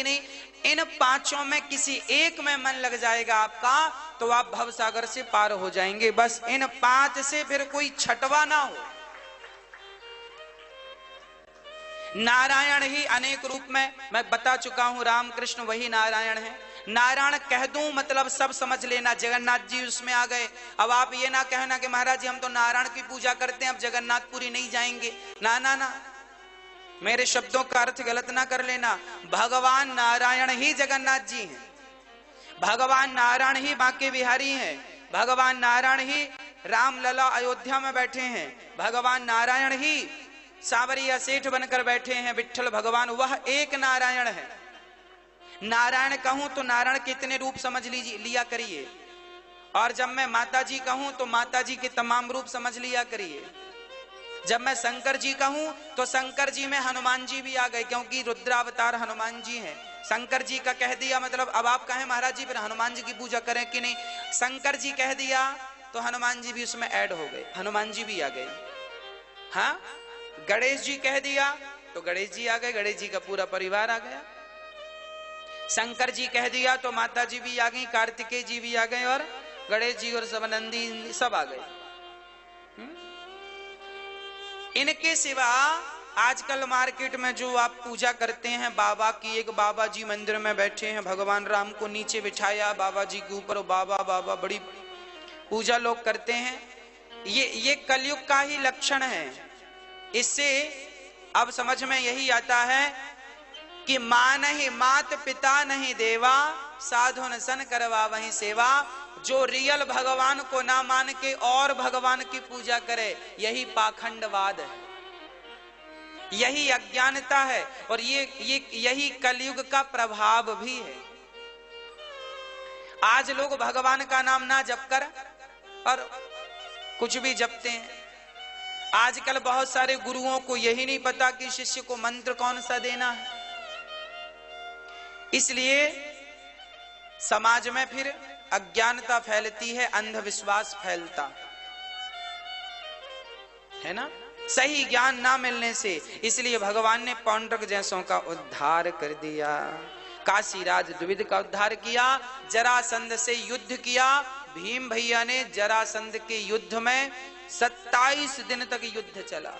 कि नहीं? इन पांचों में किसी एक में मन लग जाएगा आपका तो आप भवसागर से पार हो जाएंगे। बस इन पांच से फिर कोई छठवा ना हो। नारायण ही अनेक रूप में, मैं बता चुका हूं, राम कृष्ण वही नारायण है। नारायण कह दूं मतलब सब समझ लेना, जगन्नाथ जी उसमें आ गए। अब आप ये ना कहना कि महाराज जी हम तो नारायण की पूजा करते हैं, अब जगन्नाथपुरी नहीं जाएंगे। ना ना ना, मेरे शब्दों का अर्थ गलत ना कर लेना। भगवान नारायण ही जगन्नाथ जी हैं, भगवान नारायण ही बांके बिहारी हैं, भगवान नारायण ही रामलला अयोध्या में बैठे हैं, भगवान नारायण ही सांवरिया सेठ बनकर बैठे हैं, विठ्ठल भगवान वह एक नारायण है। नारायण कहूं तो नारायण के इतने रूप समझ लीजिए लिया करिए, और जब मैं माता जी कहूं तो माता जी के तमाम रूप समझ लिया करिए। जब मैं शंकर जी कहूं तो शंकर जी में हनुमान जी भी आ गए, क्योंकि रुद्रावतार हनुमान जी हैं। शंकर जी का कह दिया मतलब अब आप कहें महाराज जी फिर हनुमान जी की पूजा करें कि नहीं? शंकर जी कह दिया तो हनुमान जी भी उसमें ऐड हो गए, हनुमान जी भी आ गए। हाँ, गणेश जी कह दिया तो गणेश जी आ गए, गणेश जी का पूरा परिवार आ गया। शंकर जी कह दिया तो माता जी भी आ गई, कार्तिकेय जी भी आ गए, और गणेश जी और सब नंदी सब आ गए। इनके सिवा आजकल मार्केट में जो आप पूजा करते हैं बाबा की, एक बाबा जी मंदिर में बैठे हैं, भगवान राम को नीचे बिठाया, बाबा जी के ऊपर बाबा बाबा, बड़ी पूजा लोग करते हैं। ये कलयुग का ही लक्षण है। इससे अब समझ में यही आता है कि मां नहीं मात पिता नहीं देवा, साधु न सन करवा वही सेवा। जो रियल भगवान को ना मान के और भगवान की पूजा करे, यही पाखंडवाद है, यही अज्ञानता है, और यही कलयुग का प्रभाव भी है। आज लोग भगवान का नाम ना जप कर और कुछ भी जपते हैं। आजकल बहुत सारे गुरुओं को यही नहीं पता कि शिष्य को मंत्र कौन सा देना है। इसलिए समाज में फिर अज्ञानता फैलती है, अंधविश्वास फैलता है ना, सही ज्ञान ना मिलने से। इसलिए भगवान ने पौंड्रक जैसों का उद्धार कर दिया, काशीराज द्विविद का उद्धार किया, जरासंध से युद्ध किया। भीम भैया ने जरासंध के युद्ध में 27 दिन तक युद्ध चला।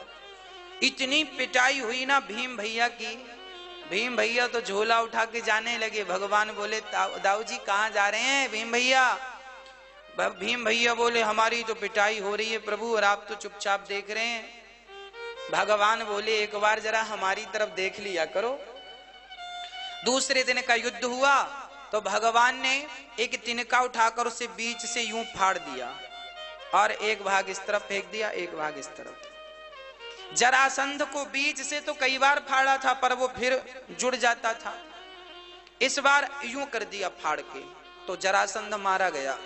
इतनी पिटाई हुई ना भीम भैया की, भीम भैया तो झोला उठा के जाने लगे। भगवान बोले दाऊ जी कहां जा रहे हैं भीम भैया? भीम भैया बोले हमारी तो पिटाई हो रही है प्रभु, और आप तो चुपचाप देख रहे हैं। भगवान बोले एक बार जरा हमारी तरफ देख लिया करो। दूसरे दिन का युद्ध हुआ तो भगवान ने एक तिनका उठाकर उसे बीच से यूं फाड़ दिया, और एक भाग इस तरफ फेंक दिया, एक भाग इस तरफ। जरासंध को बीच से तो कई बार फाड़ा था, पर वो फिर जुड़ जाता था। इस बार यूं कर दिया फाड़ के, तो जरासंध मारा गया।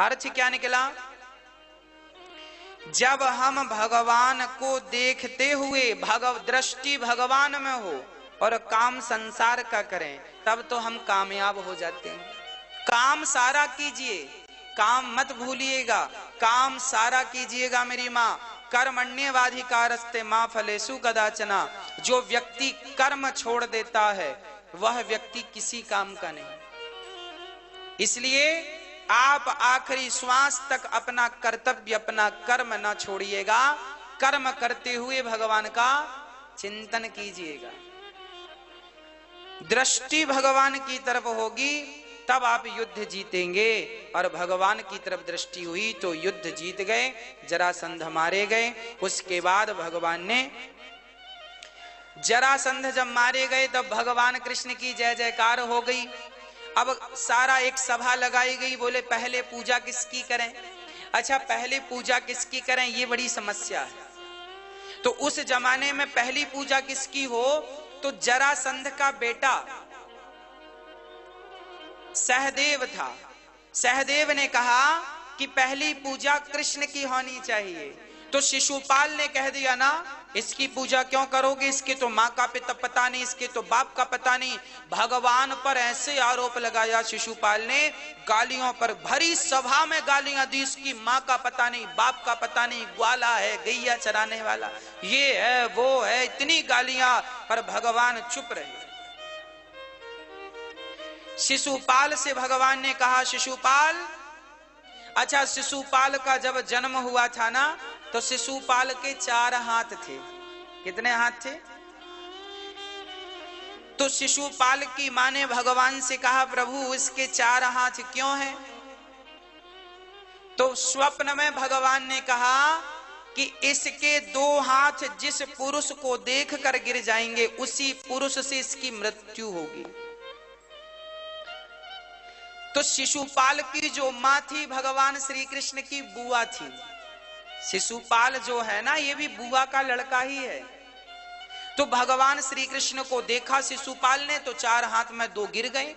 अर्थ क्या निकला? जब हम भगवान को देखते हुए दृष्टि भगवान में हो और काम संसार का करें, तब तो हम कामयाब हो जाते हैं। काम सारा कीजिए, काम मत भूलिएगा, काम सारा कीजिएगा मेरी माँ। कर्मण्येवाधिकारस्ते मां फलेषु कदाचना। जो व्यक्ति कर्म छोड़ देता है वह व्यक्ति किसी काम का नहीं। इसलिए आप आखिरी श्वास तक अपना कर्तव्य, अपना कर्म न छोड़िएगा। कर्म करते हुए भगवान का चिंतन कीजिएगा। दृष्टि भगवान की तरफ होगी तब आप युद्ध जीतेंगे, और भगवान की तरफ दृष्टि हुई तो युद्ध जीत गए, जरासंध मारे गए। उसके बाद भगवान ने, जरासंध जब मारे गए तब भगवान कृष्ण की जय जयकार हो गई। अब सारा एक सभा लगाई गई, बोले पहले पूजा किसकी करें? अच्छा पहले पूजा किसकी करें, ये बड़ी समस्या है। तो उस जमाने में पहली पूजा किसकी हो, तो जरासंध का बेटा सहदेव था। सहदेव ने कहा कि पहली पूजा कृष्ण की होनी चाहिए। तो शिशुपाल ने कह दिया ना, इसकी पूजा क्यों करोगे, इसके तो माँ का पिता पता नहीं, इसके तो बाप का पता नहीं। भगवान पर ऐसे आरोप लगाया शिशुपाल ने, गालियों पर भरी सभा में गालियां दी। इसकी माँ का पता नहीं, बाप का पता नहीं, ग्वाला है, गैया चराने वाला, ये है वो है, इतनी गालियां, पर भगवान चुप रहे। शिशुपाल से भगवान ने कहा, शिशुपाल, अच्छा शिशुपाल का जब जन्म हुआ था ना, तो शिशुपाल के 4 हाथ थे। कितने हाथ थे? तो शिशुपाल की मां ने भगवान से कहा, प्रभु इसके 4 हाथ क्यों हैं? तो स्वप्न में भगवान ने कहा कि इसके 2 हाथ जिस पुरुष को देखकर गिर जाएंगे, उसी पुरुष से इसकी मृत्यु होगी। तो शिशुपाल की जो मां थी, भगवान श्री कृष्ण की बुआ थी। शिशुपाल जो है ना, ये भी बुआ का लड़का ही है। तो भगवान श्री कृष्ण को देखा शिशुपाल ने, तो 4 हाथ में 2 गिर गए।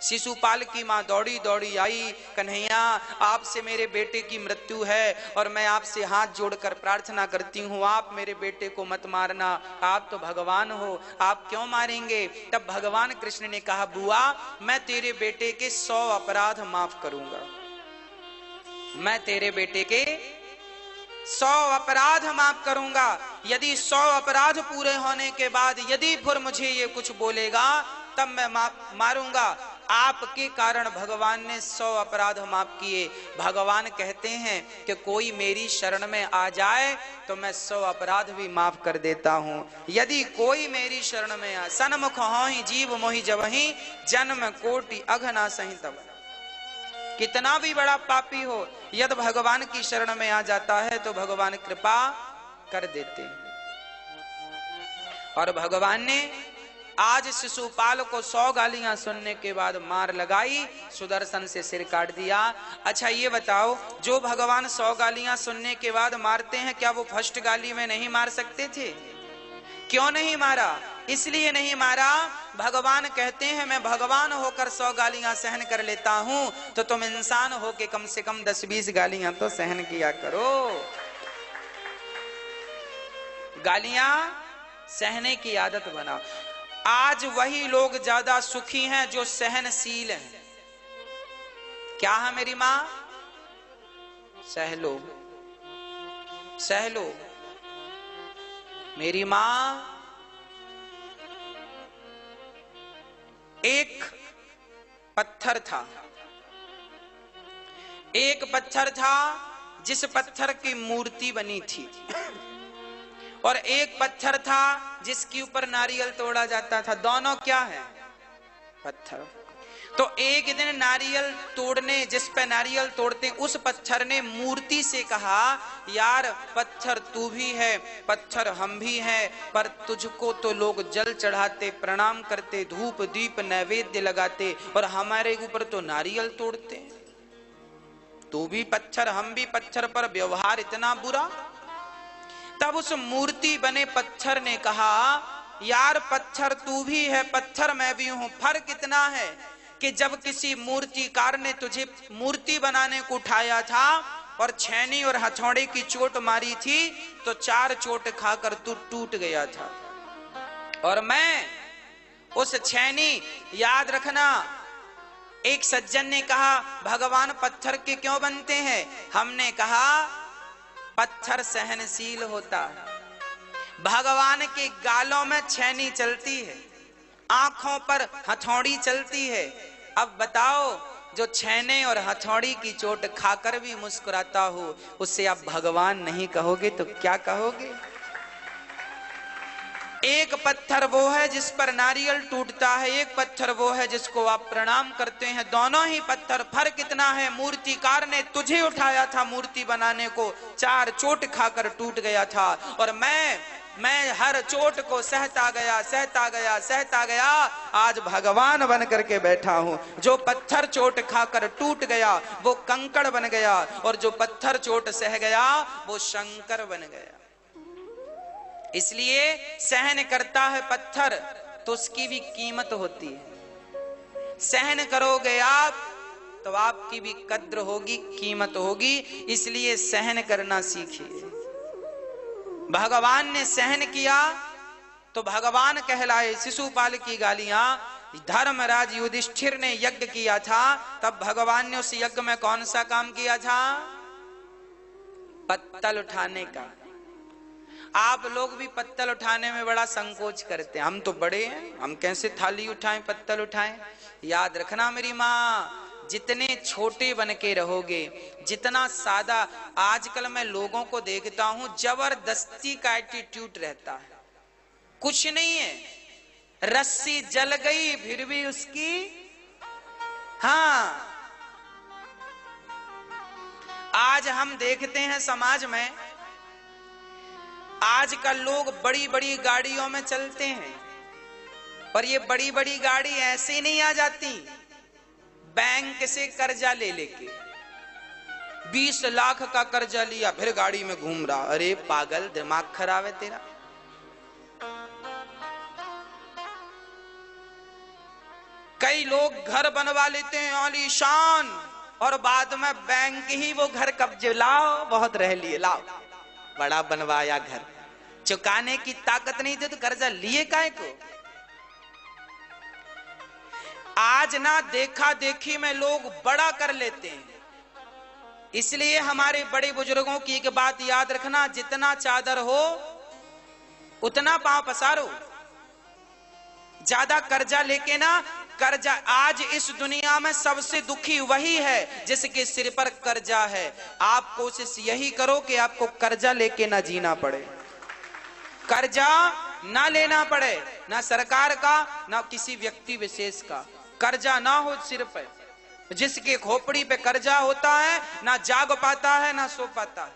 शिशुपाल की मां दौड़ी दौड़ी आई, कन्हैया आपसे मेरे बेटे की मृत्यु है और मैं आपसे हाथ जोड़कर प्रार्थना करती हूँ, आप मेरे बेटे को मत मारना, आप तो भगवान हो, आप क्यों मारेंगे? तब भगवान कृष्ण ने कहा, बुआ मैं तेरे बेटे के 100 अपराध माफ करूंगा, मैं तेरे बेटे के 100 अपराध माफ करूंगा। यदि 100 अपराध पूरे होने के बाद यदि फिर मुझे ये कुछ बोलेगा तब मैं मारूंगा। आपके कारण भगवान ने 100 अपराध माफ किए। भगवान कहते हैं कि कोई मेरी शरण में आ जाए तो मैं 100 अपराध भी माफ कर देता हूं। यदि कोई मेरी शरण में आ, सन्मुख होहि जीव मोहि जबहि, जन्म कोटि अघना सहि तब। कितना भी बड़ा पापी हो, यदि भगवान की शरण में आ जाता है तो भगवान कृपा कर देते। और भगवान ने आज शिशुपाल को 100 गालियां सुनने के बाद मार लगाई, सुदर्शन से सिर काट दिया। अच्छा ये बताओ, जो भगवान 100 गालियां सुनने के बाद मारते हैं, क्या वो फर्स्ट गाली में नहीं मार सकते थे? क्यों नहीं मारा? इसलिए नहीं मारा, भगवान कहते हैं मैं भगवान होकर 100 गालियां सहन कर लेता हूं, तो तुम इंसान हो के कम से कम 10-20 गालियां तो सहन किया करो। गालियां सहने की आदत बनाओ। आज वही लोग ज्यादा सुखी हैं जो सहनशील हैं। क्या है मेरी मां? सह लो, सह लो। मेरी मां एक पत्थर था, एक पत्थर था जिस पत्थर की मूर्ति बनी थी, और एक पत्थर था जिसके ऊपर नारियल तोड़ा जाता था। दोनों क्या है? पत्थर। तो एक दिन नारियल तोड़ने, जिस पे नारियल तोड़ते उस पत्थर ने मूर्ति से कहा, यार पत्थर तू भी है, पत्थर हम भी हैं, पर तुझको तो लोग जल चढ़ाते, प्रणाम करते, धूप दीप नैवेद्य लगाते, और हमारे ऊपर तो नारियल तोड़ते। तू भी पत्थर हम भी पत्थर, पर व्यवहार इतना बुरा। तब उस मूर्ति बने पत्थर ने कहा, यार पत्थर तू भी है, पत्थर मैं भी हूं, फर्क इतना है कि जब किसी मूर्तिकार ने तुझे मूर्ति बनाने को उठाया था और छेनी और हथौड़े की चोट मारी थी, तो 4 चोट खाकर तू टूट गया था। और मैं उस छेनी, याद रखना, एक सज्जन ने कहा भगवान पत्थर के क्यों बनते हैं? हमने कहा पत्थर सहनशील होता है। भगवान के गालों में छेनी चलती है, आंखों पर हथौड़ी चलती है। अब बताओ, जो छेने और हथौड़ी की चोट खाकर भी मुस्कुराता हो, उससे आप भगवान नहीं कहोगे तो क्या कहोगे? एक पत्थर वो है जिस पर नारियल टूटता है, एक पत्थर वो है जिसको आप प्रणाम करते हैं। दोनों ही पत्थर, फर्क कितना है? मूर्तिकार ने तुझे उठाया था मूर्ति बनाने को, 4 चोट खाकर टूट गया था, और मैं हर चोट को सहता गया, सहता गया, सहता गया, आज भगवान बन करके बैठा हूं। जो पत्थर चोट खाकर टूट गया वो कंकड़ बन गया, और जो पत्थर चोट सह गया वो शंकर बन गया। इसलिए सहन करता है पत्थर तो उसकी भी कीमत होती है। सहन करोगे आप तो आपकी भी कद्र होगी, कीमत होगी। इसलिए सहन करना सीखिए। भगवान ने सहन किया तो भगवान कहलाए। शिशुपाल की गालियां, धर्मराज युधिष्ठिर ने यज्ञ किया था, तब भगवान ने उस यज्ञ में कौन सा काम किया था? पत्तल उठाने का। आप लोग भी पत्तल उठाने में बड़ा संकोच करते हैं। हम तो बड़े हैं, हम कैसे थाली उठाएं, पत्तल उठाएं। याद रखना मेरी माँ, जितने छोटे बन के रहोगे, जितना सादा। आजकल मैं लोगों को देखता हूं जबरदस्ती का एटीट्यूड रहता है, कुछ नहीं है, रस्सी जल गई फिर भी उसकी। हाँ, आज हम देखते हैं समाज में, आजकल लोग बड़ी बड़ी गाड़ियों में चलते हैं, पर ये बड़ी बड़ी गाड़ी ऐसे ही नहीं आ जाती, बैंक से कर्जा ले लेके 20 लाख का कर्जा लिया फिर गाड़ी में घूम रहा। अरे पागल, दिमाग खराब है तेरा। कई लोग घर बनवा लेते हैं आलीशान, और बाद में बैंक ही वो घर कब्जे, लाओ बहुत रह लिए, लाओ बड़ा बनवाया घर, चुकाने की ताकत नहीं थी तो कर्जा लिए काहे को। आज ना देखा देखी में लोग बड़ा कर लेते हैं, इसलिए हमारे बड़े बुजुर्गों की एक बात याद रखना, जितना चादर हो उतना पांव पसारो। ज्यादा कर्जा लेके ना, कर्जा, आज इस दुनिया में सबसे दुखी वही है जिसके सिर पर कर्जा है। आप कोशिश यही करो कि आपको कर्जा लेके ना जीना पड़े, कर्जा ना लेना पड़े, ना सरकार का ना किसी व्यक्ति विशेष का, कर्जा ना हो सिर पे। जिसके खोपड़ी पे कर्जा होता है ना जाग पाता है ना सो पाता है,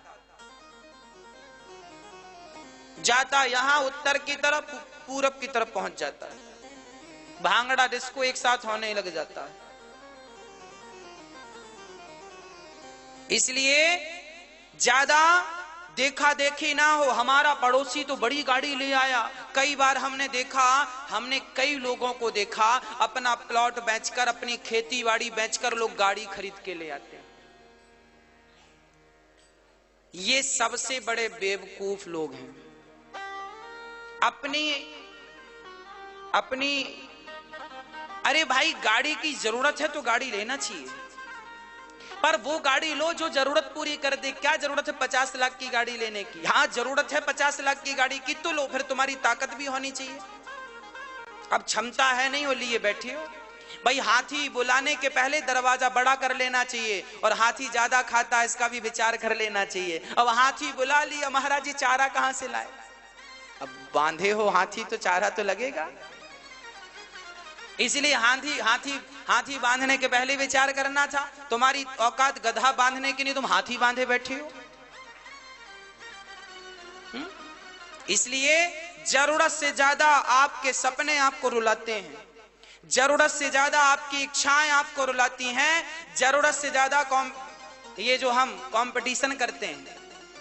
जाता यहां उत्तर की तरफ पूरब की तरफ पहुंच जाता है, भांगड़ा डिस्को एक साथ होने लग जाता है। इसलिए ज्यादा देखा देखी ना हो। हमारा पड़ोसी तो बड़ी गाड़ी ले आया, कई बार हमने देखा, हमने कई लोगों को देखा अपना प्लॉट बेचकर, अपनी खेती बाड़ी बेचकर लोग गाड़ी खरीद के ले आते हैं। ये सबसे बड़े बेवकूफ लोग हैं। अपनी अरे भाई, गाड़ी की जरूरत है तो गाड़ी लेना चाहिए, पर वो गाड़ी लो जो जरूरत पूरी कर दे। क्या जरूरत है 50 लाख की गाड़ी लेने की? हाँ जरूरत है 50 लाख की गाड़ी की तो लो, फिर तुम्हारी ताकत भी होनी चाहिए। अब क्षमता है नहीं, वो लिए बैठे हो। भाई हाथी बुलाने के पहले दरवाजा बड़ा कर लेना चाहिए, और हाथी ज्यादा खाता है इसका भी विचार कर लेना चाहिए। अब हाथी बुला लिया, महाराज जी चारा कहां से लाए? अब बांधे हो हाथी तो चारा तो लगेगा, इसलिए हाथी बांधने के पहले विचार करना था। तुम्हारी औकात गधा बांधने की नहीं, तुम हाथी बांधे बैठे हो। इसलिए जरूरत से ज्यादा आपके सपने आपको रुलाते हैं, जरूरत से ज्यादा आपकी इच्छाएं आपको रुलाती हैं, जरूरत से ज्यादा ये जो हम कंपटीशन करते हैं,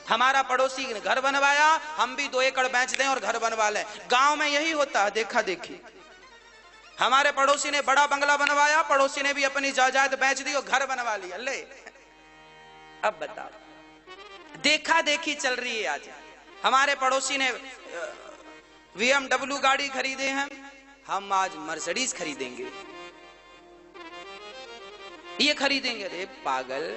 हमारा पड़ोसी ने घर बनवाया हम भी 2 एकड़ बेच दें और घर बनवा लें। गांव में यही होता है, देखा देखी। हमारे पड़ोसी ने बड़ा बंगला बनवाया, पड़ोसी ने भी अपनी जायदाद बेच दी और घर बनवा लिया। ले अब बताओ, देखा देखी चल रही है। आज हमारे पड़ोसी ने BMW गाड़ी खरीदे हैं, हम आज मर्सिडीज खरीदेंगे, ये खरीदेंगे। अरे पागल,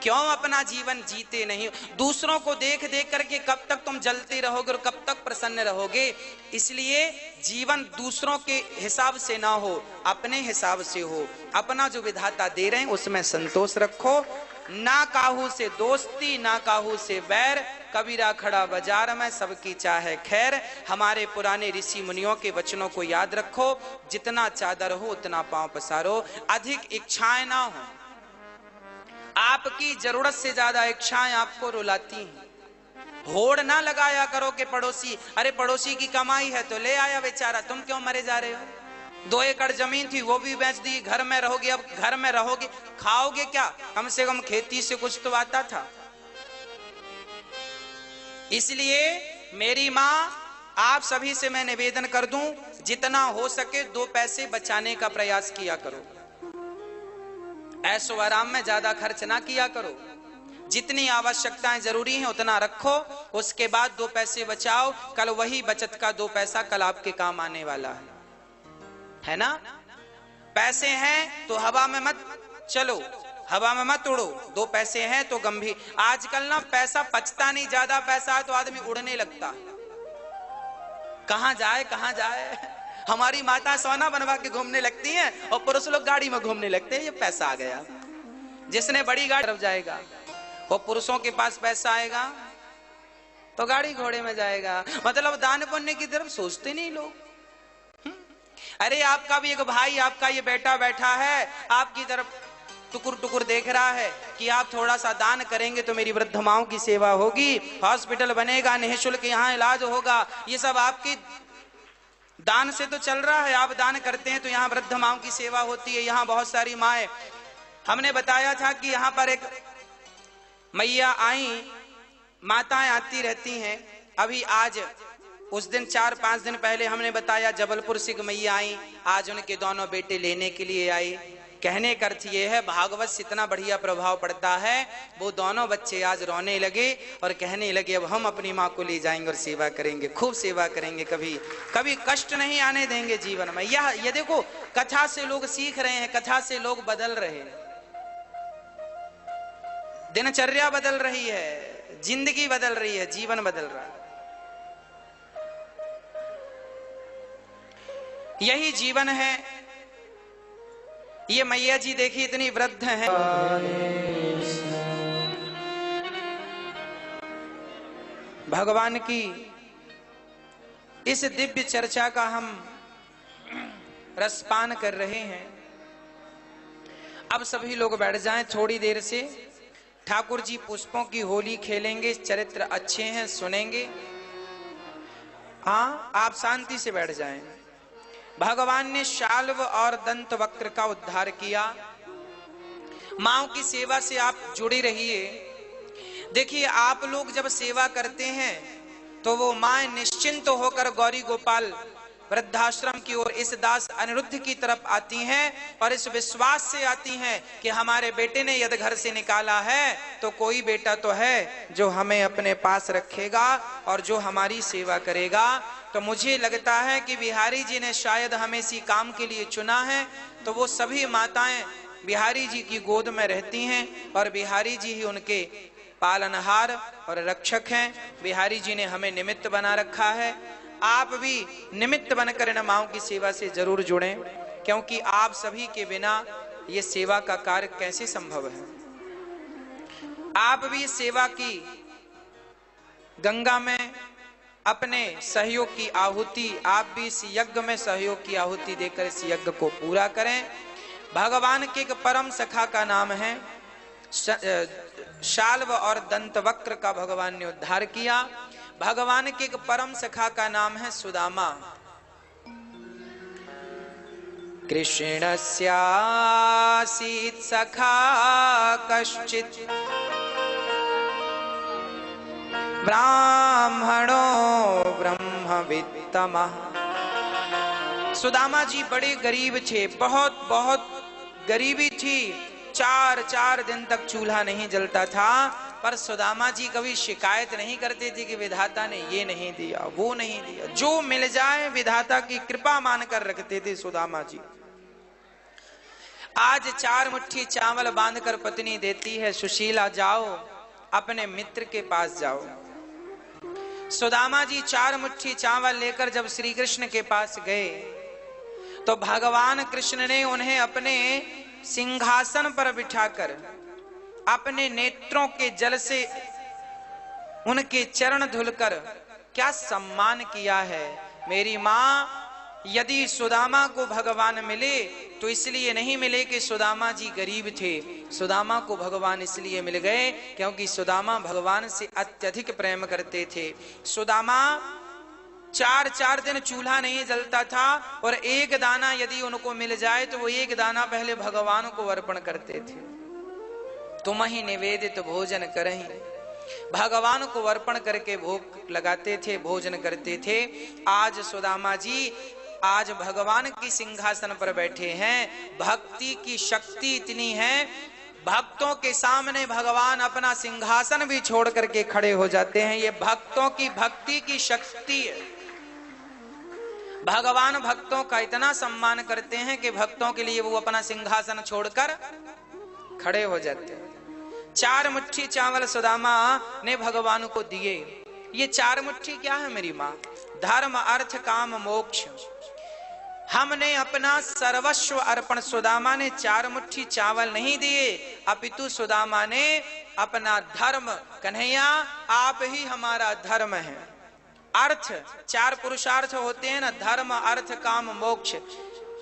क्यों अपना जीवन जीते नहीं? दूसरों को देख देख करके कब तक तुम जलते रहोगे और कब तक प्रसन्न रहोगे? इसलिए जीवन दूसरों के हिसाब से ना हो, अपने हिसाब से हो। अपना जो विधाता दे रहे हैं उसमें संतोष रखो। ना काहू से दोस्ती ना काहू से बैर, कबीरा खड़ा बाजार में सबकी चाहे खैर। हमारे पुराने ऋषि मुनियों के वचनों को याद रखो, जितना चादर हो उतना पांव पसारो, अधिक इच्छाएं ना हो। आपकी जरूरत से ज्यादा इच्छाएं आपको रुलाती हैं। होड़ ना लगाया करो कि पड़ोसी, अरे पड़ोसी की कमाई है तो ले आया बेचारा, तुम क्यों मरे जा रहे हो? 2 एकड़ जमीन थी वो भी बेच दी, घर में रहोगे। अब घर में रहोगे खाओगे क्या? कम से कम खेती से कुछ तो आता था। इसलिए मेरी माँ, आप सभी से मैं निवेदन कर दूं, जितना हो सके 2 पैसे बचाने का प्रयास किया करो। ऐशो आराम में ज्यादा खर्च ना किया करो, जितनी आवश्यकताएं जरूरी हैं उतना रखो, उसके बाद 2 पैसे बचाओ। कल वही बचत का 2 पैसा कल आपके काम आने वाला है ना? पैसे हैं तो हवा में मत चलो, हवा में मत उड़ो, 2 पैसे हैं तो गंभीर। आजकल ना पैसा पचता नहीं, ज्यादा पैसा है तो आदमी उड़ने लगता है, कहां जाए कहां जाए। हमारी माता सोना बनवा के घूमने लगती हैं और पुरुष लोग गाड़ी में घूमने लगते हैं, ये पैसा आ गया। जिसने बड़ी गाड़ी तरफ जाएगा, और पुरुषों के पास पैसा आएगा तो गाड़ी घोड़े में जाएगा। मतलब दान पुण्य की तरफ सोचते नहीं लोग। अरे आपका भी एक भाई, आपका ये बेटा बैठा है, आपकी तरफ टुकुर टुकुर देख रहा है कि आप थोड़ा सा दान करेंगे तो मेरी वृद्ध माओं की सेवा होगी, हॉस्पिटल बनेगा, निःशुल्क यहाँ इलाज होगा। ये सब आपकी दान से तो चल रहा है। आप दान करते हैं तो यहाँ वृद्ध माओं की सेवा होती है, यहाँ बहुत सारी माएं। हमने बताया था कि यहाँ पर एक मैया आई, माताएं आती रहती हैं। अभी आज उस दिन 4-5 दिन पहले हमने बताया जबलपुर से मैया आई, आज उनके दोनों बेटे लेने के लिए आई। कहने का अर्थ ये है, भागवत से इतना बढ़िया प्रभाव पड़ता है। वो दोनों बच्चे आज रोने लगे और कहने लगे अब हम अपनी माँ को ले जाएंगे और सेवा करेंगे, खूब सेवा करेंगे, कभी कभी कष्ट नहीं आने देंगे जीवन में। यह देखो, कथा से लोग सीख रहे हैं, कथा से लोग बदल रहे हैं, दिनचर्या बदल रही है, जिंदगी बदल रही है, जीवन बदल रहा है। यही जीवन है। ये मैया जी देखिए इतनी वृद्ध हैं। भगवान की इस दिव्य चर्चा का हम रसपान कर रहे हैं। अब सभी लोग बैठ जाएं, थोड़ी देर से ठाकुर जी पुष्पों की होली खेलेंगे, चरित्र अच्छे हैं, सुनेंगे। हाँ, आप शांति से बैठ जाएं। भगवान ने शाल्व और दंत वक्र का उद्धार किया। माओं की सेवा से आप जुड़े रहिए। देखिए, आप लोग जब सेवा करते हैं तो वो मां निश्चिंत होकर गौरी गोपाल वृद्धाश्रम की ओर इस दास अनिरुद्ध की तरफ आती हैं और इस विश्वास से आती हैं कि हमारे बेटे ने यदि घर से निकाला है तो कोई बेटा तो है जो हमें अपने पास रखेगा और जो हमारी सेवा करेगा। तो मुझे लगता है कि बिहारी जी ने शायद हमें इसी काम के लिए चुना है। तो वो सभी माताएं बिहारी जी की गोद में रहती हैं और बिहारी जी ही उनके पालनहार और रक्षक हैं। बिहारी जी ने हमें निमित्त बना रखा है। आप भी निमित्त बनकर इन माओं की सेवा से जरूर जुड़ें, क्योंकि आप सभी के बिना ये सेवा का कार्य कैसे संभव है। आप भी इस सेवा की गंगा में अपने सहयोग की आहुति, आप भी इस यज्ञ में सहयोग की आहुति देकर इस यज्ञ को पूरा करें। भगवान के एक परम सखा का नाम है शाल्व और दंत वक्र का भगवान ने उद्धार किया। भगवान के एक परम सखा का नाम है सुदामा। कृष्णस्यासीत् सखा कश्चित् ब्राह्मणो ब्रह्मवित्तमः। सुदामा जी बड़े गरीब थे, बहुत बहुत गरीबी थी। 4 दिन तक चूल्हा नहीं जलता था, पर सुदामा जी कभी शिकायत नहीं करते थे कि विधाता ने ये नहीं दिया, वो नहीं दिया। जो मिल जाए विधाता की कृपा मानकर रखते थे सुदामा जी। आज 4 मुट्ठी चावल बांधकर पत्नी देती है, सुशीला जाओ अपने मित्र के पास जाओ। सुदामा जी 4 मुट्ठी चावल लेकर जब श्री कृष्ण के पास गए तो भगवान कृष्ण ने उन्हें अपने सिंहासन पर बिठाकर अपने नेत्रों के जल से उनके चरण धुलकर क्या सम्मान किया है। मेरी मां, यदि सुदामा को भगवान मिले तो इसलिए नहीं मिले कि सुदामा जी गरीब थे। सुदामा को भगवान इसलिए मिल गए क्योंकि सुदामा भगवान से अत्यधिक प्रेम करते थे। सुदामा 4 दिन चूल्हा नहीं जलता था और एक दाना यदि उनको मिल जाए तो वो एक दाना पहले भगवान को अर्पण करते थे। तुम ही निवेदित भोजन करहीं, भगवान को अर्पण करके भोग लगाते थे, भोजन करते थे। आज सुदामा जी आज भगवान की सिंहासन पर बैठे हैं। भक्ति की शक्ति इतनी है, भक्तों के सामने भगवान अपना सिंहासन भी छोड़ करके खड़े हो जाते हैं। ये भक्तों की भक्ति की शक्ति है। भगवान भक्तों का इतना सम्मान करते हैं कि भक्तों के लिए वो अपना सिंहासन छोड़कर खड़े हो जाते हैं। 4 मुट्ठी चावल सुदामा ने भगवान को दिए। ये 4 मुट्ठी क्या है मेरी माँ? धर्म अर्थ काम मोक्ष। हमने अपना सर्वस्व अर्पण, सुदामा ने 4 मुट्ठी चावल नहीं दिए, अपितु सुदामा ने अपना धर्म, कन्हैया आप ही हमारा धर्म है। अर्थ, 4 पुरुषार्थ होते हैं ना, धर्म अर्थ काम मोक्ष।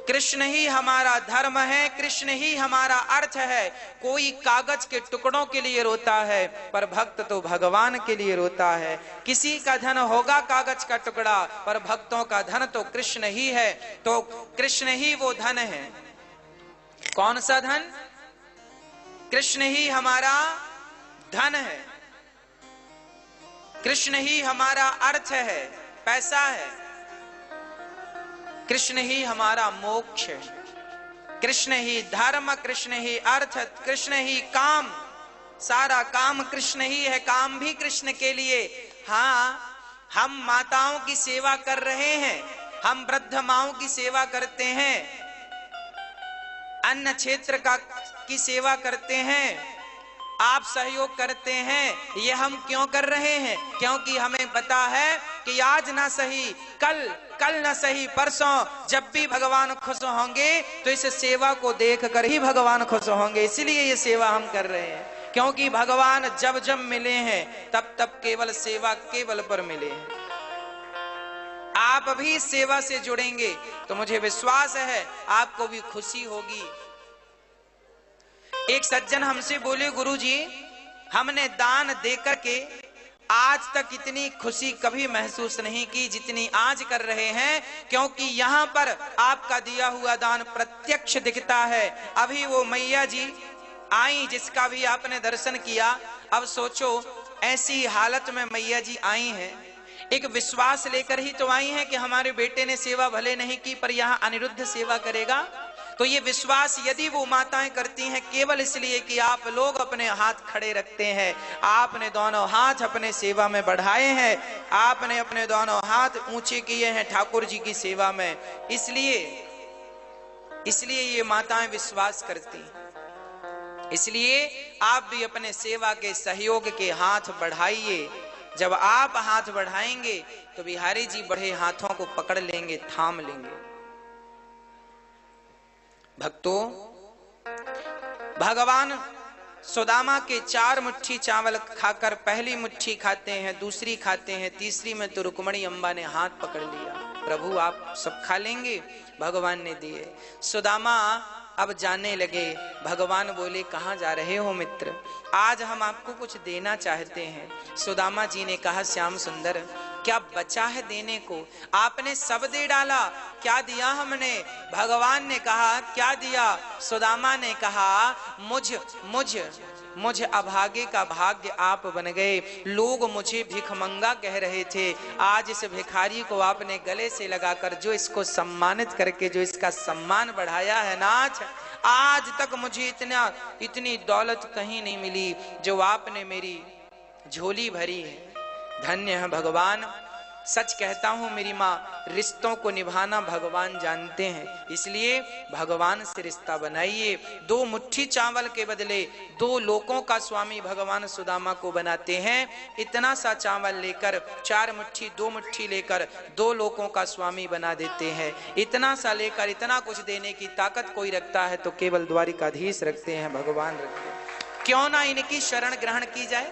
कृष्ण ही हमारा धर्म है, कृष्ण ही हमारा अर्थ है। कोई कागज के टुकड़ों के लिए रोता है, पर भक्त तो भगवान के लिए रोता है। किसी का धन होगा कागज का टुकड़ा, पर भक्तों का धन तो कृष्ण ही है। तो कृष्ण ही वो धन है। कौन सा धन? कृष्ण ही हमारा धन है, कृष्ण ही हमारा अर्थ है, पैसा है। कृष्ण ही हमारा मोक्ष है, कृष्ण ही धर्म, कृष्ण ही अर्थ, कृष्ण ही काम। सारा काम कृष्ण ही है, काम भी कृष्ण के लिए। हाँ, हम माताओं की सेवा कर रहे हैं, हम वृद्ध माओं की सेवा करते हैं, अन्न क्षेत्र की सेवा करते हैं, आप सहयोग करते हैं। ये हम क्यों कर रहे हैं? क्योंकि हमें पता है कि आज ना सही कल, कल न सही परसों, जब भी भगवान खुश होंगे तो इस सेवा को देखकर ही भगवान खुश होंगे। इसलिए ये सेवा हम कर रहे हैं, क्योंकि भगवान जब जब मिले हैं तब तब केवल सेवा केवल पर मिले हैं। आप भी सेवा से जुड़ेंगे तो मुझे विश्वास है आपको भी खुशी होगी। एक सज्जन हमसे बोले, गुरुजी हमने दान देकर के आज तक इतनी खुशी कभी महसूस नहीं की जितनी आज कर रहे हैं, क्योंकि यहाँ पर आपका दिया हुआ दान प्रत्यक्ष दिखता है। अभी वो मैया जी आई जिसका भी आपने दर्शन किया। अब सोचो ऐसी हालत में मैया जी आई हैं, एक विश्वास लेकर ही तो आई हैं कि हमारे बेटे ने सेवा भले नहीं की पर यहाँ अनिरुद्ध सेवा करेगा। तो ये विश्वास यदि वो माताएं करती हैं केवल इसलिए कि आप लोग अपने हाथ खड़े रखते हैं, आपने दोनों हाथ अपने सेवा में बढ़ाए हैं, आपने अपने दोनों हाथ ऊंचे किए हैं ठाकुर जी की सेवा में, इसलिए ये माताएं विश्वास करती हैं। इसलिए आप भी अपने सेवा के सहयोग के हाथ बढ़ाइए। जब आप हाथ बढ़ाएंगे तो बिहारी जी बढ़े हाथों को पकड़ लेंगे, थाम लेंगे। भक्तों, भगवान सुदामा के 4 मुट्ठी चावल खाकर पहली मुट्ठी खाते हैं, दूसरी खाते हैं, तीसरी में तो रुक्मणी अम्बा ने हाथ पकड़ लिया, प्रभु आप सब खा लेंगे। भगवान ने दिए। सुदामा अब जाने लगे। भगवान बोले, कहाँ जा रहे हो मित्र? आज हम आपको कुछ देना चाहते हैं। सुदामा जी ने कहा, श्याम सुंदर क्या बचा है देने को? आपने सब दे डाला, क्या दिया हमने? भगवान ने कहा, क्या दिया? सुदामा ने कहा, मुझ अभागे का भाग्य आप बन गए। लोग मुझे भिखमंगा कह रहे थे, आज इस भिखारी को आपने गले से लगाकर जो इसको सम्मानित करके जो इसका सम्मान बढ़ाया है नाथ, आज तक मुझे इतनी दौलत कहीं नहीं मिली जो आपने मेरी झोली भरी है। धन्य है भगवान। सच कहता हूं मेरी माँ, रिश्तों को निभाना भगवान जानते हैं, इसलिए भगवान से रिश्ता बनाइए। 2 मुट्ठी चावल के बदले 2 लोकों का स्वामी भगवान सुदामा को बनाते हैं। इतना सा चावल लेकर 4 मुट्ठी 2 मुट्ठी लेकर 2 लोकों का स्वामी बना देते हैं। इतना सा लेकर इतना कुछ देने की ताकत कोई रखता है तो केवल द्वारिकाधीश रखते हैं, भगवान रखते हैं। क्यों ना इनकी शरण ग्रहण की जाए।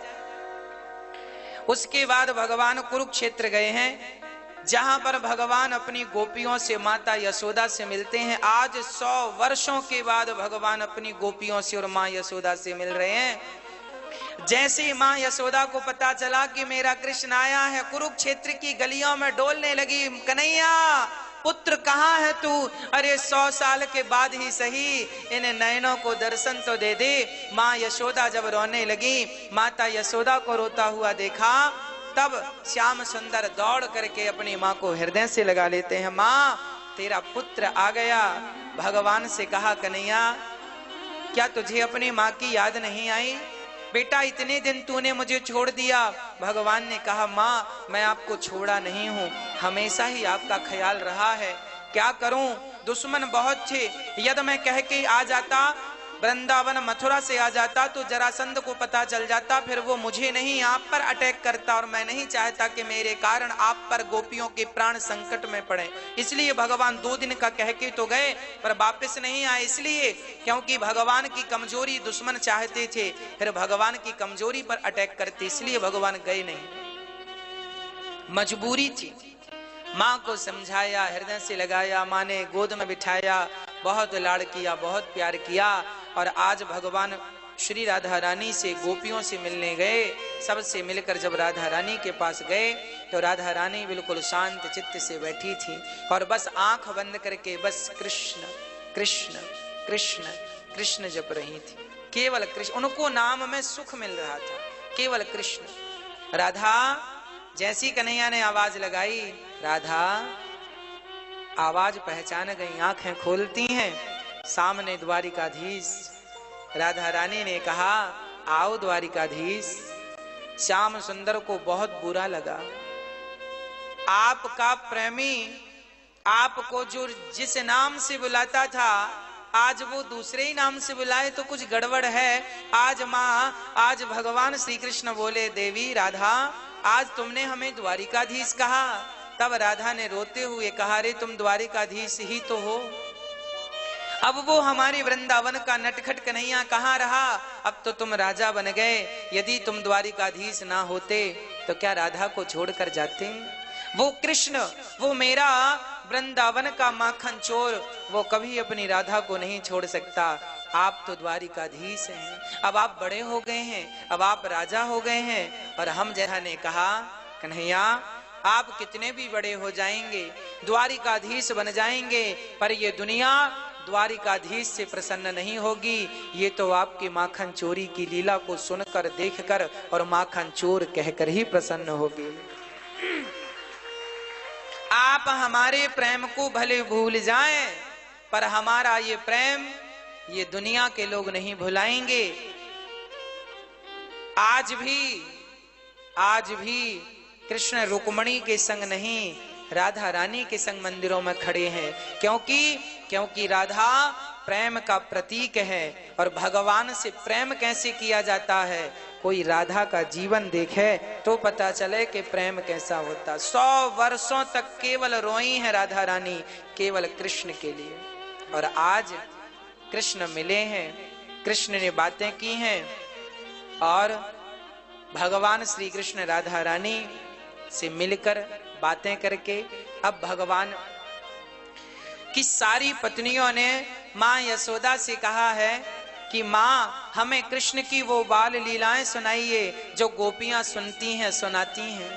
उसके बाद भगवान कुरुक्षेत्र गए हैं, जहां पर भगवान अपनी गोपियों से, माता यशोदा से मिलते हैं। आज 100 वर्षों के बाद भगवान अपनी गोपियों से और मां यशोदा से मिल रहे हैं। जैसे ही मां यशोदा को पता चला कि मेरा कृष्ण आया है, कुरुक्षेत्र की गलियों में डोलने लगी, कन्हैया पुत्र कहाँ है तू? अरे 100 साल के बाद ही सही इन नयनों को दर्शन तो दे दे। माँ यशोदा जब रोने लगी, माता यशोदा को रोता हुआ देखा, तब श्याम सुंदर दौड़ करके अपनी माँ को हृदय से लगा लेते हैं। माँ तेरा पुत्र आ गया। भगवान से कहा, कन्हैया क्या तुझे अपनी माँ की याद नहीं आई? बेटा इतने दिन तूने मुझे छोड़ दिया। भगवान ने कहा, माँ मैं आपको छोड़ा नहीं हूँ, हमेशा ही आपका ख्याल रहा है। क्या करूं, दुश्मन बहुत थे। यदि मैं कह के आ जाता वृंदावन मथुरा से आ जाता तो जरासंध को पता चल जाता, फिर वो मुझे नहीं आप पर अटैक करता, और मैं नहीं चाहता कि मेरे कारण आप पर गोपियों के प्राण संकट में पड़े। इसलिए भगवान 2 दिन का कह के तो गए पर वापस नहीं आए, इसलिए क्योंकि भगवान की कमजोरी दुश्मन चाहते थे, फिर भगवान की कमजोरी पर अटैक करते, इसलिए भगवान गए नहीं, मजबूरी थी। माँ को समझाया, हृदय से लगाया, माँ ने गोद में बिठाया, बहुत लाड़ किया, बहुत प्यार किया। और आज भगवान श्री राधा रानी से गोपियों से मिलने गए। सबसे मिलकर जब राधा रानी के पास गए तो राधा रानी बिल्कुल शांत चित्त से बैठी थी और बस आंख बंद करके बस कृष्ण कृष्ण कृष्ण कृष्ण जप रही थी, केवल कृष्ण। उनको नाम में सुख मिल रहा था, केवल कृष्ण। राधा, जैसी कन्हैया ने आवाज लगाई, राधा आवाज पहचान गई, आंखें खोलती हैं, सामने द्वारिकाधीश। राधा रानी ने कहा, आओ द्वारिकाधीश। श्याम सुंदर को बहुत बुरा लगा, आपका प्रेमी आपको जो जिस नाम से बुलाता था आज वो दूसरे ही नाम से बुलाए तो कुछ गड़बड़ है। आज माँ, आज भगवान श्री कृष्ण बोले, देवी राधा आज तुमने हमें द्वारिकाधीश कहा। तब राधा ने रोते हुए कहा, रे तुम द्वारिकाधीश ही तो हो, अब वो हमारे वृंदावन का नटखट कन्हैया कहाँ रहा, अब तो तुम राजा बन गए। यदि तुम द्वारिकाधीश ना होते तो क्या राधा को छोड़कर जाते? वो कृष्ण, वो मेरा वृंदावन का माखन चोर, वो कभी अपनी राधा को नहीं छोड़ सकता। आप तो द्वारिकाधीश हैं, अब आप बड़े हो गए हैं, अब आप राजा हो गए हैं। और हम जैसा ने कहा, कन्हैया आप कितने भी बड़े हो जाएंगे, द्वारिकाधीश बन जाएंगे, पर ये दुनिया द्वारिकाधीश से प्रसन्न नहीं होगी। ये तो आपकी माखन चोरी की लीला को सुनकर, देखकर और माखन चोर कहकर ही प्रसन्न होगी। आप हमारे प्रेम को भले भूल जाएं, पर हमारा ये प्रेम ये दुनिया के लोग नहीं भुलाएंगे। आज भी कृष्ण रुक्मणी के संग नहीं, राधा रानी के संग मंदिरों में खड़े हैं, क्योंकि राधा प्रेम का प्रतीक है। और भगवान से प्रेम कैसे किया जाता है, कोई राधा का जीवन देखे तो पता चले कि प्रेम कैसा होता। 100 वर्षों तक केवल रोई है राधा रानी, केवल कृष्ण के लिए। और आज कृष्ण मिले हैं, कृष्ण ने बातें की हैं, और भगवान श्री कृष्ण राधा रानी से मिलकर बातें करके अब भगवान की सारी पत्नियों ने माँ यशोदा से कहा है कि माँ हमें कृष्ण की वो बाल लीलाएं सुनाइए जो गोपियां सुनती हैं, सुनाती हैं।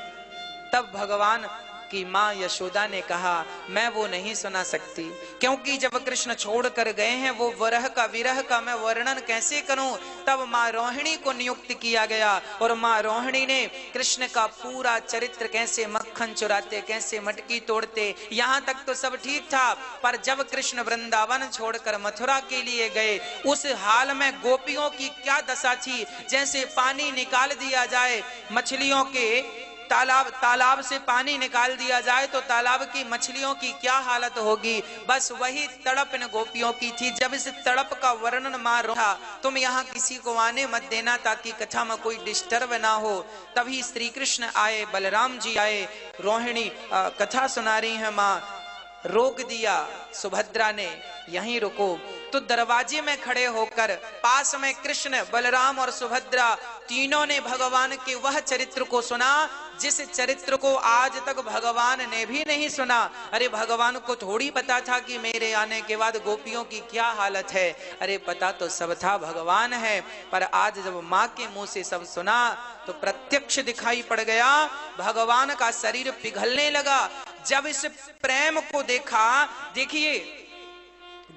तब भगवान की माँ यशोदा ने कहा, मैं वो नहीं सुना सकती, क्योंकि जब कृष्ण छोड़ कर गए हैं वो विरह का मैं वर्णन कैसे करूं। तब माँ रोहिणी को नियुक्त किया गया, और माँ रोहिणी ने कृष्ण का पूरा चरित्र, कैसे मक्खन चुराते, कैसे मटकी तोड़ते, यहाँ तक तो सब ठीक था। पर जब कृष्ण वृंदावन छोड़कर मथुरा के लिए गए, उस हाल में गोपियों की क्या दशा थी। जैसे पानी निकाल दिया जाए, मछलियों के तालाब से पानी निकाल दिया जाए तो तालाब की मछलियों की क्या हालत होगी, बस वही तड़प इन गोपियों की थी। जब इस तड़प का वर्णन मार रहा, तुम यहाँ किसी को आने मत देना ताकि कथा में कोई डिस्टर्ब ना हो। तभी श्री कृष्ण आए, बलराम जी आए, रोहिणी कथा सुना रही है, माँ रोक दिया सुभद्रा ने, यहीं रुको। तो दरवाजे में खड़े होकर पास में कृष्ण, बलराम और सुभद्रा तीनों ने भगवान के वह चरित्र को सुना जिस चरित्र को आज तक भगवान ने भी नहीं सुना। अरे भगवान को थोड़ी पता था कि मेरे आने के बाद गोपियों की क्या हालत है, अरे पता तो सब था, भगवान है। पर आज जब माँ के मुंह से सब सुना तो प्रत्यक्ष दिखाई पड़ गया, भगवान का शरीर पिघलने लगा। जब इस प्रेम को देखा, देखिए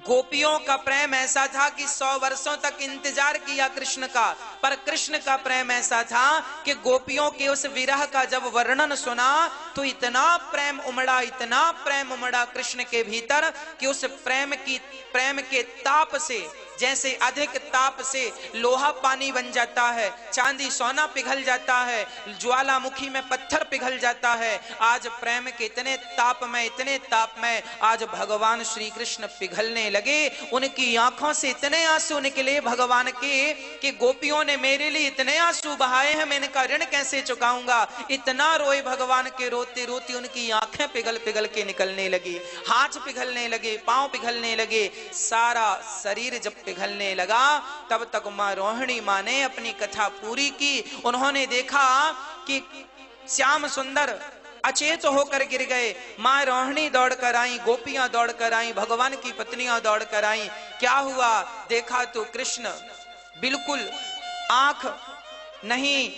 गोपियों का प्रेम ऐसा था कि 100 वर्षों तक इंतजार किया कृष्ण का, पर कृष्ण का प्रेम ऐसा था कि गोपियों के उस विरह का जब वर्णन सुना तो इतना प्रेम उमड़ा, इतना प्रेम उमड़ा कृष्ण के भीतर कि उस प्रेम के ताप से जैसे अधिक ताप से लोहा पानी बन जाता है, चांदी सोना पिघल जाता है, ज्वालामुखी में पत्थर पिघल जाता है, आज प्रेम के इतने ताप में आज भगवान श्री कृष्ण पिघलने लगे। उनकी आंखों से इतने आंसू निकले भगवान के कि गोपियों ने मेरे लिए इतने आंसू बहाए हैं, मैं इनका ऋण कैसे चुकाऊंगा। इतना रोए भगवान के, रोते रोते उनकी आंखें पिघल पिघल के निकलने लगी, हाथ पिघलने लगे, पांव पिघलने लगे, सारा शरीर जब पिघलने लगा तब तक मां रोहिणी मां ने अपनी कथा पूरी की। उन्होंने देखा कि श्याम सुंदर अचेत होकर गिर गए। मां रोहिणी दौड़ कर आई, गोपियां दौड़ कर आई, भगवान की पत्नियां दौड़ कर आई। क्या हुआ? देखा तो कृष्ण बिल्कुल आंख नहीं,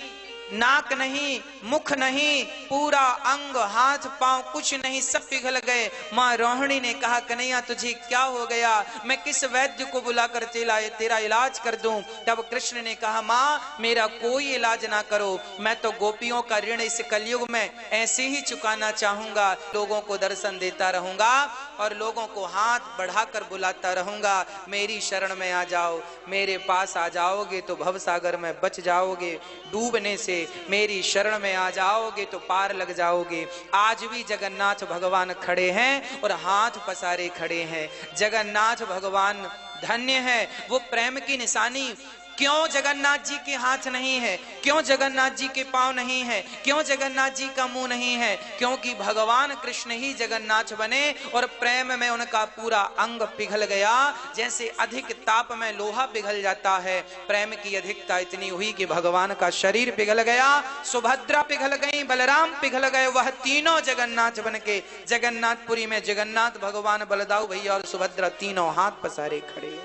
नाक नहीं, मुख नहीं, पूरा अंग, हाथ पांव कुछ नहीं, सब पिघल गए। मां रोहिणी ने कहा, कन्हैया तुझे क्या हो गया? मैं किस वैद्य को बुलाकर तेरा इलाज कर दूं? तब कृष्ण ने कहा, मां मेरा कोई इलाज ना करो, मैं तो गोपियों का ऋण इस कलयुग में ऐसे ही चुकाना चाहूंगा। लोगों को दर्शन देता रहूंगा और लोगों को हाथ बढ़ाकर बुलाता रहूंगा, मेरी शरण में आ जाओ, मेरे पास आ जाओगे तो भवसागर में बच जाओगे, डूबने से मेरी शरण में आ जाओगे तो पार लग जाओगे। आज भी जगन्नाथ भगवान खड़े हैं और हाथ पसारे खड़े हैं। जगन्नाथ भगवान धन्य है, वो प्रेम की निशानी। क्यों जगन्नाथ जी के हाथ नहीं है? क्यों जगन्नाथ जी के पांव नहीं है? क्यों जगन्नाथ जी का मुंह नहीं है? क्योंकि भगवान कृष्ण ही जगन्नाथ बने और प्रेम में उनका पूरा अंग पिघल गया। जैसे अधिक ताप में लोहा पिघल जाता है, प्रेम की अधिकता इतनी हुई कि भगवान का शरीर पिघल गया, सुभद्रा पिघल गई, बलराम पिघल गए, वह तीनों जगन्नाथ बन के जगन्नाथपुरी में जगन्नाथ भगवान, बलदाऊ भैया और सुभद्रा तीनों हाथ पसारे खड़े।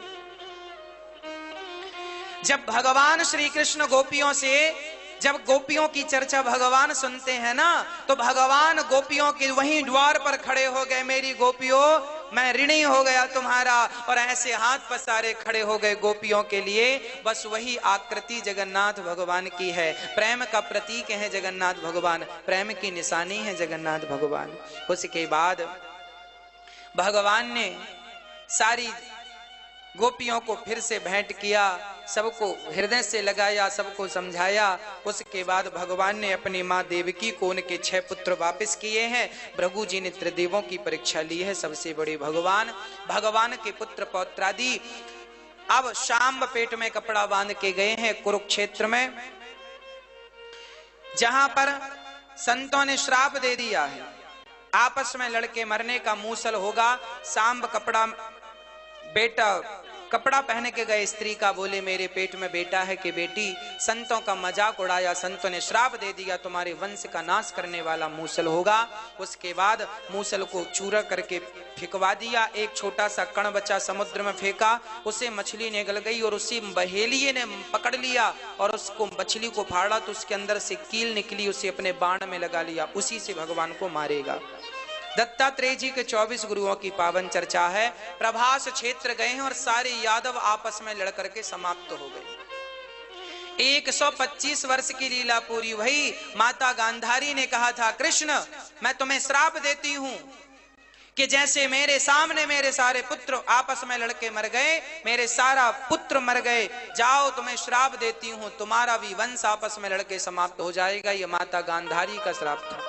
जब भगवान श्री कृष्ण गोपियों से, जब गोपियों की चर्चा भगवान सुनते हैं ना, तो भगवान गोपियों के वहीं द्वार पर खड़े हो गए, मेरी गोपियों मैं ऋणी हो गया तुम्हारा, और ऐसे हाथ पसारे खड़े हो गए गोपियों के लिए। बस वही आकृति जगन्नाथ भगवान की है, प्रेम का प्रतीक है जगन्नाथ भगवान, प्रेम की निशानी है जगन्नाथ भगवान। उसके बाद भगवान ने सारी गोपियों को फिर से भेंट किया, सबको हृदय से लगाया, सबको समझाया। उसके बाद भगवान ने अपनी माँ देवकी को उनके 6 पुत्र वापस किए हैं। भृगु जी ने त्रिदेवों की परीक्षा ली है, सबसे बड़े भगवान, भगवान के पुत्र पौत्रादि अब शाम पेट में कपड़ा बांध के गए हैं कुरुक्षेत्र में, जहां पर संतों ने श्राप दे दिया है, आपस में लड़के मरने का मूसल होगा। सांब कपड़ा, बेटा कपड़ा पहन के गए स्त्री का, बोले मेरे पेट में बेटा है कि बेटी। संतों का मजाक उड़ाया, संतों ने श्राप दे दिया तुम्हारे वंश का नाश करने वाला मूसल होगा। उसके बाद मूसल को चूरा करके फेंकवा दिया, एक छोटा सा कण बचा समुद्र में फेंका, उसे मछली निगल गई और उसी बहेलिये ने पकड़ लिया और उसको मछली को फाड़ा तो उसके अंदर से कील निकली, उसे अपने बाण में लगा लिया, उसी से भगवान को मारेगा। दत्तात्रेय जी के 24 गुरुओं की पावन चर्चा है। प्रभास क्षेत्र गए हैं और सारे यादव आपस में लड़कर के समाप्त हो गए। 125 वर्ष की लीला पूरी हुई। माता गांधारी ने कहा था, कृष्ण मैं तुम्हें श्राप देती हूं कि जैसे मेरे सामने मेरे सारे पुत्र आपस में लड़के मर गए, मेरे सारा पुत्र मर गए, जाओ तुम्हें श्राप देती हूं, तुम्हारा भी वंश आपस में लड़के समाप्त हो जाएगा। ये माता गांधारी का श्राप था,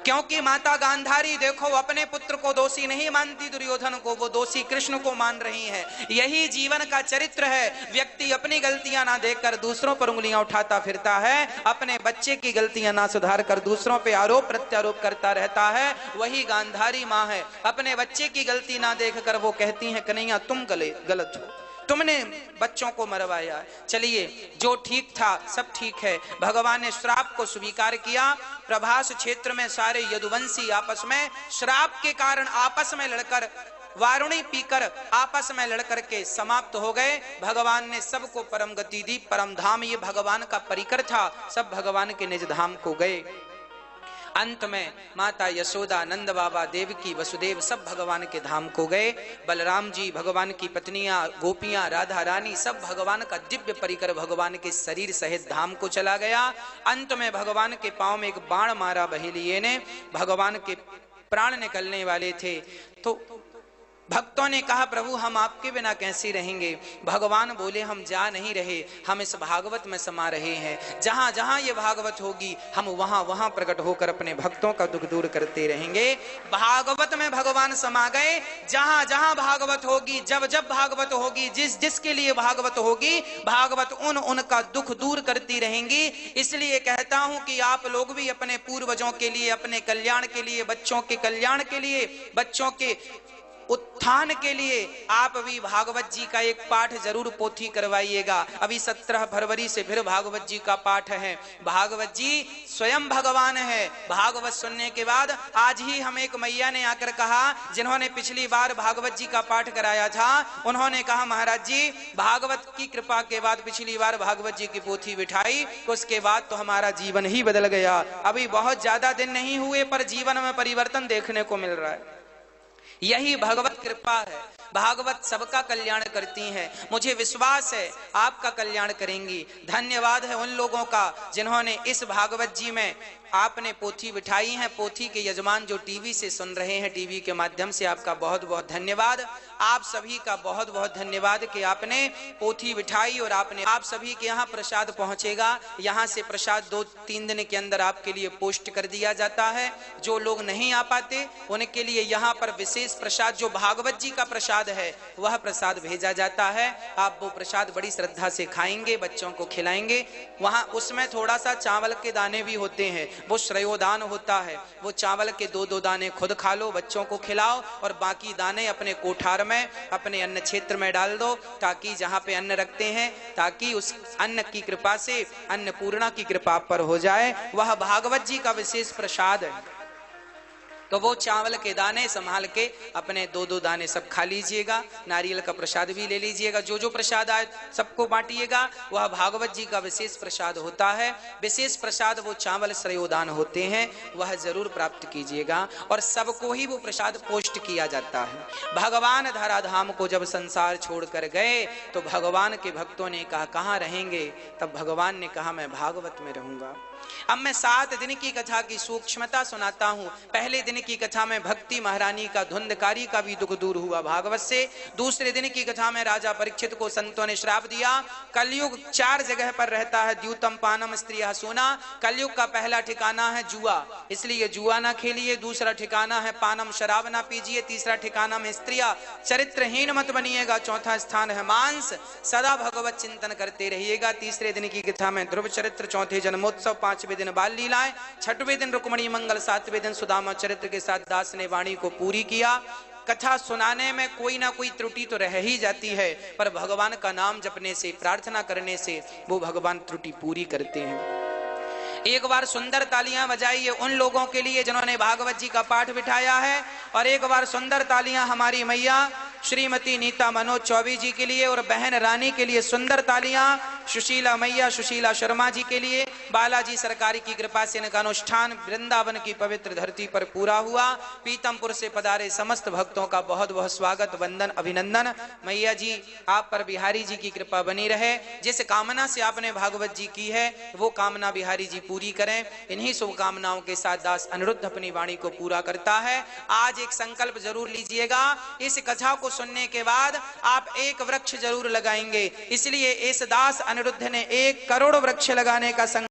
क्योंकि माता गांधारी देखो अपने पुत्र को दोषी नहीं मानती दुर्योधन को, वो दोषी कृष्ण को मान रही है। यही जीवन का चरित्र है। व्यक्ति अपनी गलतियां ना देखकर दूसरों पर उंगलियां उठाता फिरता है, अपने बच्चे की गलतियां ना सुधार कर दूसरों पे आरोप प्रत्यारोप करता रहता है। वही गांधारी माँ है, अपने बच्चे की गलती ना देखकर वो कहती है कन्हैया तुम गलत हो, तुमने बच्चों को मरवाया। चलिए जो ठीक था सब ठीक है, भगवान ने श्राप को स्वीकार किया। प्रभास क्षेत्र में सारे यदुवंशी आपस में श्राप के कारण आपस में लड़कर वारुणी पीकर आपस में लड़कर के समाप्त हो गए। भगवान ने सबको परम गति दी, परम धाम ये भगवान का परिकर था, सब भगवान के निज धाम को गए। अंत में माता यशोदा, नंद बाबा, देवकी, वसुदेव सब भगवान के धाम को गए। बलराम जी, भगवान की पत्नियां, गोपियां, राधा रानी सब भगवान का दिव्य परिकर भगवान के शरीर सहित धाम को चला गया। अंत में भगवान के पांव में एक बाण मारा बहेलिये ने, भगवान के प्राण निकलने वाले थे तो भक्तों ने कहा प्रभु हम आपके बिना कैसे रहेंगे। भगवान बोले हम जा नहीं रहे, हम इस भागवत में समा रहे हैं। जहां जहां ये भागवत होगी हम वहां वहां प्रकट होकर अपने भक्तों का दुख दूर करते रहेंगे। भागवत में भगवान समा गए। जहां जहां भागवत होगी, जब जब भागवत होगी, जिस जिसके लिए भागवत होगी, भागवत उनका दुख दूर करती रहेंगी। इसलिए कहता हूं कि आप लोग भी अपने पूर्वजों के लिए, अपने कल्याण के लिए, बच्चों के कल्याण के लिए, बच्चों के उत्थान के लिए आप भी भागवत जी का एक पाठ जरूर पोथी करवाइएगा। अभी 17 फरवरी से फिर भागवत जी का पाठ है। भागवत जी स्वयं भगवान है। भागवत सुनने के बाद आज ही हम एक मैया ने आकर कहा, जिन्होंने पिछली बार भागवत जी का पाठ कराया था, उन्होंने कहा महाराज जी भागवत की कृपा के बाद पिछली बार भागवत जी की पोथी बिठाई, उसके बाद तो हमारा जीवन ही बदल गया। अभी बहुत ज्यादा दिन नहीं हुए पर जीवन में परिवर्तन देखने को मिल रहा है। यही भगवत कृपा है। भागवत सबका कल्याण करती हैं। मुझे विश्वास है आपका कल्याण करेंगी। धन्यवाद है उन लोगों का जिन्होंने इस भागवत जी में आपने पोथी बिठाई है। पोथी के यजमान जो टीवी से सुन रहे हैं, टीवी के माध्यम से आपका बहुत बहुत धन्यवाद। आप सभी का बहुत बहुत धन्यवाद कि आपने पोथी बिठाई और आप सभी के यहाँ प्रसाद पहुंचेगा। यहाँ से प्रसाद 2-3 दिन के अंदर आपके लिए पोस्ट कर दिया जाता है। जो लोग नहीं आ पाते उनके लिए यहाँ पर विशेष प्रसाद, जो भागवत जी का प्रसाद है, वह प्रसाद भेजा जाता है। आप वो प्रसाद बड़ी श्रद्धा से खाएंगे, बच्चों को खिलाएंगे। वहां उसमें थोड़ा सा चावल के दाने भी होते हैं, वो श्रेयोदान होता है। वो चावल के 2-2 दाने खुद खा लो, बच्चों को खिलाओ और बाकी दाने अपने कोठार में, अपने अन्न क्षेत्र में डाल दो, ताकि जहां पे अन्न रखते हैं, ताकि उस अन्न की कृपा से अन्नपूर्णा की कृपा पर हो जाए। वह भागवत जी का विशेष प्रसाद है। तो वो चावल के दाने संभाल के अपने 2-2 दाने सब खा लीजिएगा। नारियल का प्रसाद भी ले लीजिएगा। जो जो प्रसाद आए सबको बांटिएगा। वह भागवत जी का विशेष प्रसाद होता है। विशेष प्रसाद वो चावल श्रेयोदान होते हैं, वह जरूर प्राप्त कीजिएगा। और सबको ही वो प्रसाद पोस्ट किया जाता है। भगवान धराधाम को जब संसार छोड़कर गए तो भगवान के भक्तों ने कहा कहाँ रहेंगे? तब भगवान ने कहा मैं भागवत में रहूंगा। अब मैं 7 दिन की कथा की सूक्ष्मता सुनाता हूं। पहले दिन की कथा में भक्ति महारानी का, धुंधकारी का भी दुख दूर हुआ भागवत से। दूसरे दिन की कथा में राजा परीक्षित को संतों ने श्राप दिया। कलयुग 4 जगह पर रहता है। द्यूतम पानम स्त्रियः सोना। कलयुग का पहला ठिकाना है जुआ, इसलिए जुआ ना खेलिए। दूसरा ठिकाना है पानम, शराब ना पीजिए। तीसरा ठिकाना में स्त्रियां, चरित्रहीन मत बनिएगा। चौथा स्थान है मांस, सदा भगवत चिंतन करते रहिएगा। तीसरे दिन की कथा में ध्रुव चरित्र, चौथे जन्मोत्सव, 5वें दिन बाल लीलाएं, 6वें दिन रुक्मणी मंगल, 7वें दिन सुदामा चरित्र के साथ दास ने वाणी को पूरी किया। कथा सुनाने में कोई ना कोई त्रुटि तो रह ही जाती है, पर भगवान का नाम जपने से, प्रार्थना करने से वो भगवान त्रुटि पूरी करते हैं। एक बार सुंदर तालियां बजाइए उन लोगों के लिए जिन्होंने भागवत जी का पाठ बिठाया है। और एक बार सुंदर तालियां हमारी मैया श्रीमती नीता मनोज चौबे जी के लिए और बहन रानी के लिए। सुंदर तालियां सुशीला मैया, सुशीला शर्मा जी के लिए। बालाजी सरकारी की कृपा से इनका अनुष्ठान वृंदावन की पवित्र धरती पर पूरा हुआ। पीतमपुर से पधारे समस्त भक्तों का बहुत बहुत स्वागत, वंदन, अभिनंदन। मैया जी आप पर बिहारी जी की कृपा बनी रहे। जिस कामना से आपने भागवत जी की है वो कामना बिहारी जी पूरी करें। इन्हीं शुभकामनाओं के साथ दास अनिरुद्ध अपनी वाणी को पूरा करता है। आज एक संकल्प जरूर लीजिएगा, इस कथा को सुनने के बाद आप एक वृक्ष जरूर लगाएंगे। इसलिए इस दास अनिरुद्ध ने 1 करोड़ वृक्ष लगाने का